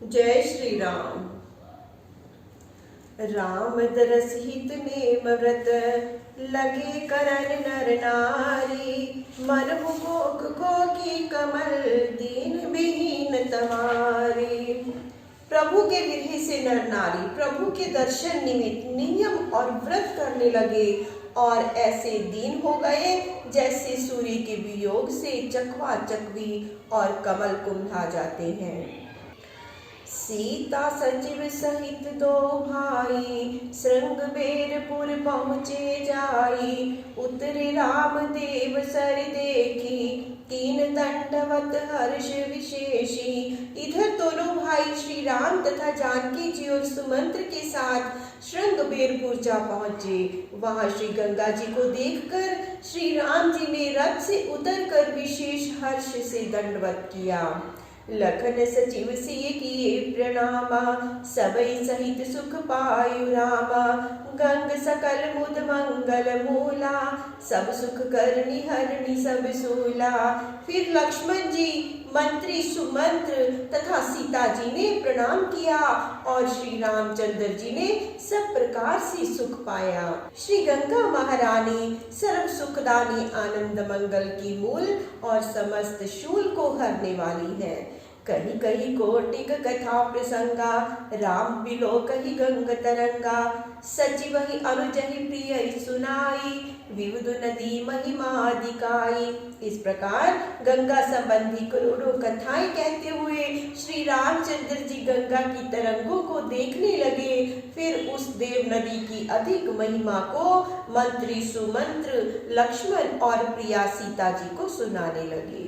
जय श्री राम। राम दरस हित नेम व्रत लगे करन नर नारी। मन मुख को की कमल दीन विहीन तमारी। प्रभु के विरह से नर नारी प्रभु के दर्शन निमित्त नियम और व्रत करने लगे और ऐसे दीन हो गए जैसे सूर्य के वियोग से चकवा चकवी और कमल कुम्भा जाते हैं। सीता सचिव सहित दो भाई श्रृंगबेरपुर पहुँचे जाई। उतरे राम देव सर देखी कीन दंडवत हर्ष विशेषी। इधर दोनों भाई श्री राम तथा जानकी जी और सुमंत्र के साथ श्रृंगबेरपुर जा पहुँचे। वहाँ श्री गंगा जी को देखकर श्री राम जी ने रथ से उतरकर विशेष हर्ष से दंडवत किया। लखन सचिव सिय किए प्रणामा सबई सहित सुख पायु रामा। गंग सकल मुद मंगल मूला सब सुख करनी हरणी सब सूला। फिर लक्ष्मण जी मंत्री सुमंत्र तथा सीता जी ने प्रणाम किया और श्री रामचंद्र जी ने सब प्रकार से सुख पाया। श्री गंगा महारानी सर्व सुखदानी आनंद मंगल की मूल और समस्त शूल को हरने वाली है। कहीं कहीं कोटिक कथा प्रसंगा राम बिलो कही गंग तरंगा। सचिव ही अनुज ही प्रिय सुनाई विविध नदी महिमा दिखाई। इस प्रकार गंगा संबंधी करोड़ों कथाएं कहते हुए श्री रामचंद्र जी गंगा की तरंगों को देखने लगे। फिर उस देव नदी की अधिक महिमा को मंत्री सुमंत्र लक्ष्मण और प्रिया सीता जी को सुनाने लगे।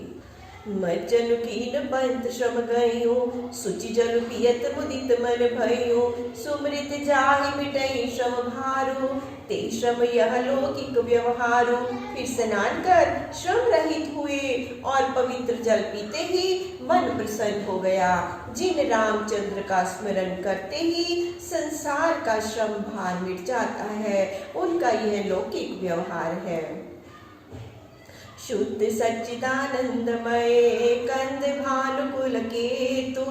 मज्जन कीन पंत श्रम गयो सुचि जल पियत मुदित मन भयो। सुमृत जाहि मिटई श्रम भारो ते श्रम यह लौकिक व्यवहारो। फिर स्नान कर श्रम रहित हुए और पवित्र जल पीते ही मन प्रसन्न हो गया। जिन रामचंद्र का स्मरण करते ही संसार का श्रम भार मिट जाता है उनका यह लौकिक व्यवहार है। शुद्ध सच्चिदानंदमय कंद भानुकुल केतु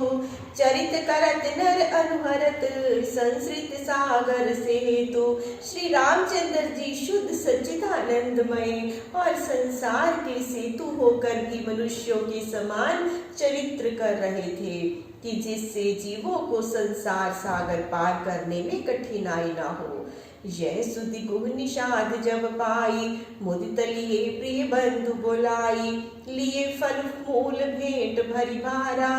चरित करत नर अनुहरत संसृत सागर सेतु। श्री रामचंद्र जी शुद्ध सच्चिदानंदमय और संसार के सेतु होकर भी मनुष्यों के समान चरित्र कर रहे थे कि जिससे जीवों को संसार सागर पार करने में कठिनाई ना हो। यह सुधि गुह निषाद जब पाई मुदित लिए प्रिय बंधु बोलाई। लिए फल फूल भेंट भरी भारा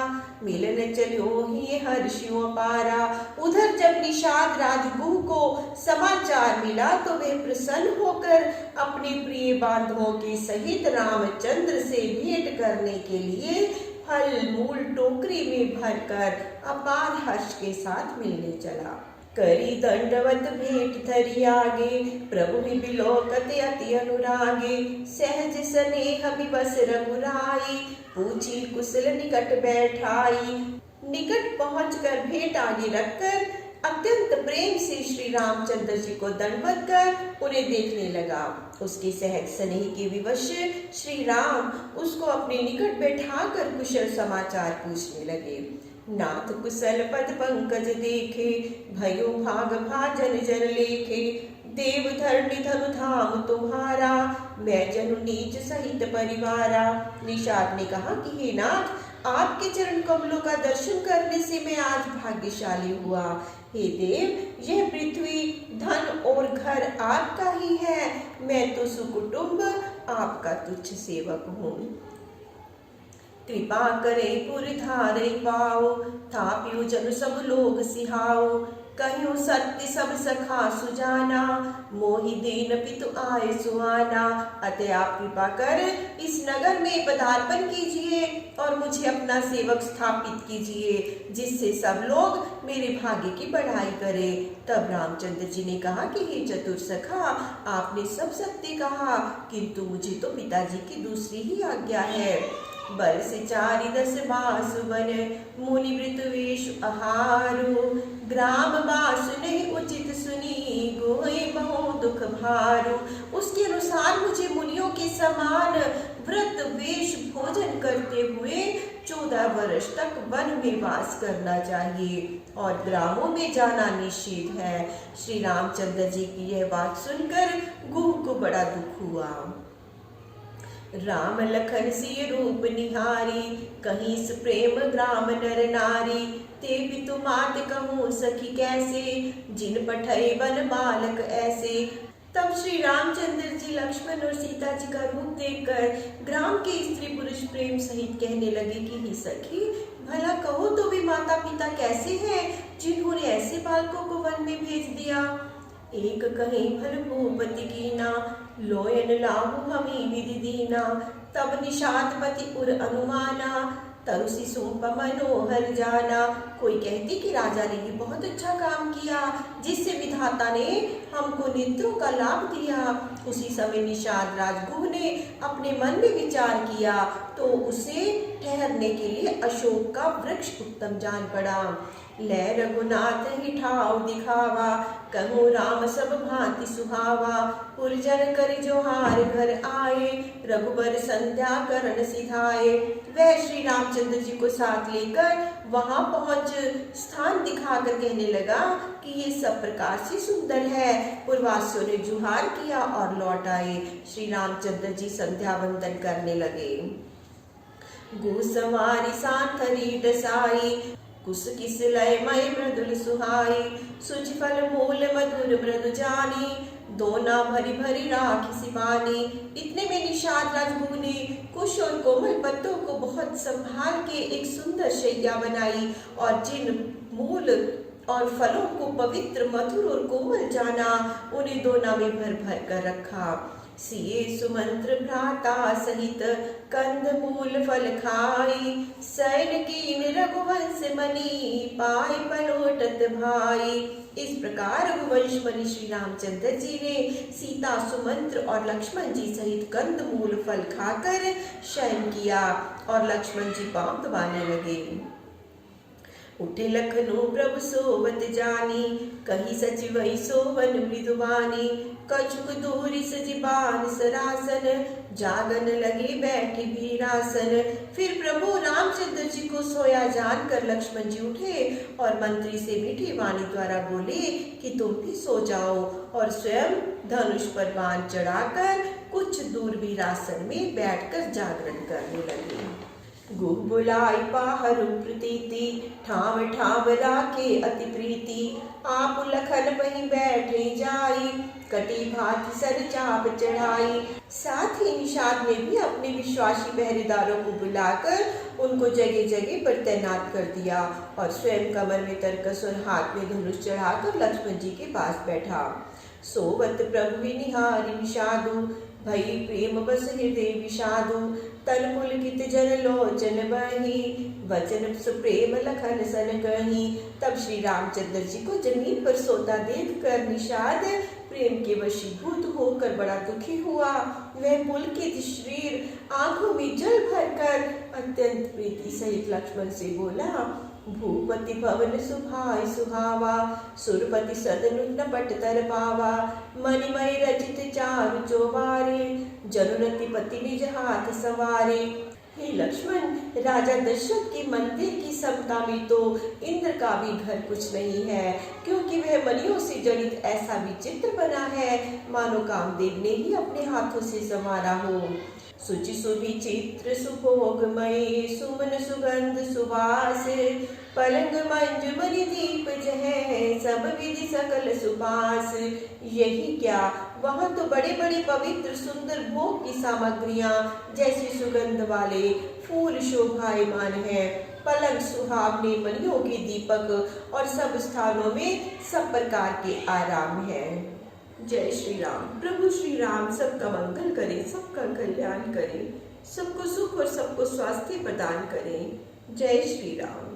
मिलन चलो ही हर्षियों पारा। उधर जब निषाद राजगुह को समाचार मिला तो वे प्रसन्न होकर अपने प्रिय बांधवों के सहित रामचंद्र से भेंट करने के लिए फल मूल टोकरी में भरकर अपार हर्ष के साथ मिलने चला। करी दंडवत भेंट धरि आगे प्रभु ही बिलोकत अति अनुरागे। सहज स्नेह विवश रघुराई पूछी कुशल निकट बैठाई। निकट पहुंचकर भेंट आगे रखकर अत्यंत प्रेम से श्री रामचंद्र जी को दंडवत कर उन्हें देखने लगा। उसके सहज स्नेह के विवश श्री राम उसको अपने निकट बैठाकर कुशल समाचार पूछने लगे। नाथ कुशल पद पंकज देखे भयो भाग भाजन जन लेखे। देव धरणी धनु धाम तुम्हारा मैं जनु नीच सहित परिवारा। निषाद ने कहा कि हे नाथ आपके चरण कमलों का दर्शन करने से मैं आज भाग्यशाली हुआ। हे देव यह पृथ्वी धन और घर आपका ही है। मैं तो सुकुटुंब आपका तुच्छ सेवक हूँ। कृपा करे पुर धारे पाओ थापियो जन सब लोग सिहाओ। कहियो सत्य सब सखा सुजाना मोहि दीन पितु आए सुहाना। अतः आप कृपा कर इस नगर में पदार्पण कीजिए और मुझे अपना सेवक स्थापित कीजिए जिससे सब लोग मेरे भाग्य की बढ़ाई करें। तब रामचंद्र जी ने कहा कि हे चतुर सखा आपने सब सत्य कहा किंतु मुझे तो पिताजी की दूसरी ही आज्ञा है। बरस चारि दस मास वन मुनि वृत वेश आहारो। ग्राम वास नहीं उचित सुनी गोय बहु दुख भारू। उसके अनुसार मुझे मुनियों के समान व्रत वेश भोजन करते हुए 14 वर्ष तक वन में वास करना चाहिए और ग्रामों में जाना निषेध है। श्री रामचंद्र जी की यह बात सुनकर गुह को बड़ा दुख हुआ। राम लखन सिय रूप निहारी, कहीं से प्रेम ग्राम नर नारी। ते भी तुम मात कहूँ सखी कैसे, जिन पठई वन बालक ऐसे। तब श्री रामचंद्र जी लक्ष्मण और सीता जी का रूप देखकर ग्राम के स्त्री पुरुष प्रेम सहित कहने लगे कि हे सखी, भला कहो तो भी माता पिता कैसे हैं जिन्होंने ऐसे बालकों को वन में भेज दिया। एक कहीं भल भूपति कीना, लोयन लाहू हमी विधि दीना। तब निषादपति उर अनुमाना, तरुषि सुप मनोहर जाना। कोई कहती कि राजा ने भी बहुत अच्छा काम किया, जिससे विधाता ने हमको नेत्रों का लाभ दिया। उसी समय निषाद राजगुह ने अपने मन में विचार किया तो उसे ठहरने के लिए अशोक का वृक्ष उत्तम जान पड़ा। ले रघुनाथ ही ठाव दिखावा, कहूँ राम सब भांति सुहावा। पुरजन कर जोहार घर आए, रघुबर संध्या करण सिधाए। वह श्री रामचंद्र जी को साथ लेकर वहां पहुंच स्थान दिखाकर कहने लगा कि ये सब प्रकार से सुंदर है। पुरवासियों ने जुहार किया और लौट आए। श्री रामचंद्र जी संध्या वंदन करने लगे। गुसवारी सांथरी डसाई, कुस किस लय मय मृदुल सुहाई। सुज फल मूल मधुर मृदु जानी, दोना भरी भरी राखी सिपानी। इतने में निषाद राजगुह ने कुश और कोमल पत्तों को बहुत संभाल के एक सुंदर शैया बनाई और जिन मूल और फलों को पवित्र मधुर और कोमल जाना, उन्हें दोना में भर भर कर रखा। सिए सुमंत्र भ्राता सहित, कंद मूल फल खाई। सैन कीन रघुवंश मणि, पाई पलोटत भाई। इस प्रकार रघुवंश मणि श्री रामचंद्र जी ने सीता सुमंत्र और लक्ष्मण जी सहित कंद मूल फल खाकर शयन किया और लक्ष्मण जी पांव दबाने लगे। उठे लखनऊ प्रभु सोवत जानी, कही सचिवई सोवन मृदुवानी। कछुक दूरी सजीबान सरासन, जागन लगे बैठी भीरासन। फिर प्रभु रामचंद्र जी को सोया जानकर लक्ष्मण जी उठे और मंत्री से मीठी वाणी द्वारा बोले कि तुम भी सो जाओ, और स्वयं धनुष पर बाण चढ़ाकर कुछ दूर वीरासन में बैठकर जागरण करने लगे। गुह बुलाई पाहरु प्रतीति, ठाव ठाव राखे अति प्रीति। आप लखन वहीं बैठे जाई, कटी भांति सर चाप चढ़ाई। साथ ही निषाद ने भी अपने विश्वासी पहरेदारों को बुलाकर उनको जगह जगह पर तैनात कर दिया और स्वयं कमर में तरकस और हाथ में धनुष चढ़ाकर लक्ष्मण जी के पास बैठा। सोवत प्रभु निहारी निषादु, भई प्रेम बस हृदय विषादु। तन पुलकित जन लोचन बही, वचन सुप्रेम लखन सन कही। तब श्री रामचंद्र जी को जमीन पर सोता देखकर निषाद प्रेम के वशीभूत होकर बड़ा दुखी हुआ। वह पुलकित शरीर आंखों में जल भरकर अत्यंत प्रीति सहित लक्ष्मण से बोला, भूपति भवन सुभाय सुहावा। सुरपति सदन नपट तर पावा, मणिमय रचित चारु चौबारे। जनुनति पति निज हाथ सवारे। हे लक्ष्मण, राजा दशरथ के मंदिर की समता में तो इंद्र का भी घर कुछ नहीं है, क्योंकि वह मणियों से जड़ित ऐसा विचित्र बना है मानो कामदेव ने ही अपने हाथों से संवारा हो। सुचि सुविचित्र सुभोगमय, सुमन सुगंध सुवास। पलंग मंज मणि दीप जह, सब विधि सकल सुपास। यही क्या, वहाँ तो बड़े बड़े पवित्र सुंदर भोग की सामग्रियां जैसे सुगंध वाले फूल शोभायमान है। पलंग सुहावने मणियों के दीपक और सब स्थानों में सब प्रकार के आराम है। जय श्री राम। प्रभु श्री राम सबका मंगल करें, सबका कल्याण करें, सबको सुख और सबको स्वास्थ्य प्रदान करें। जय श्री राम।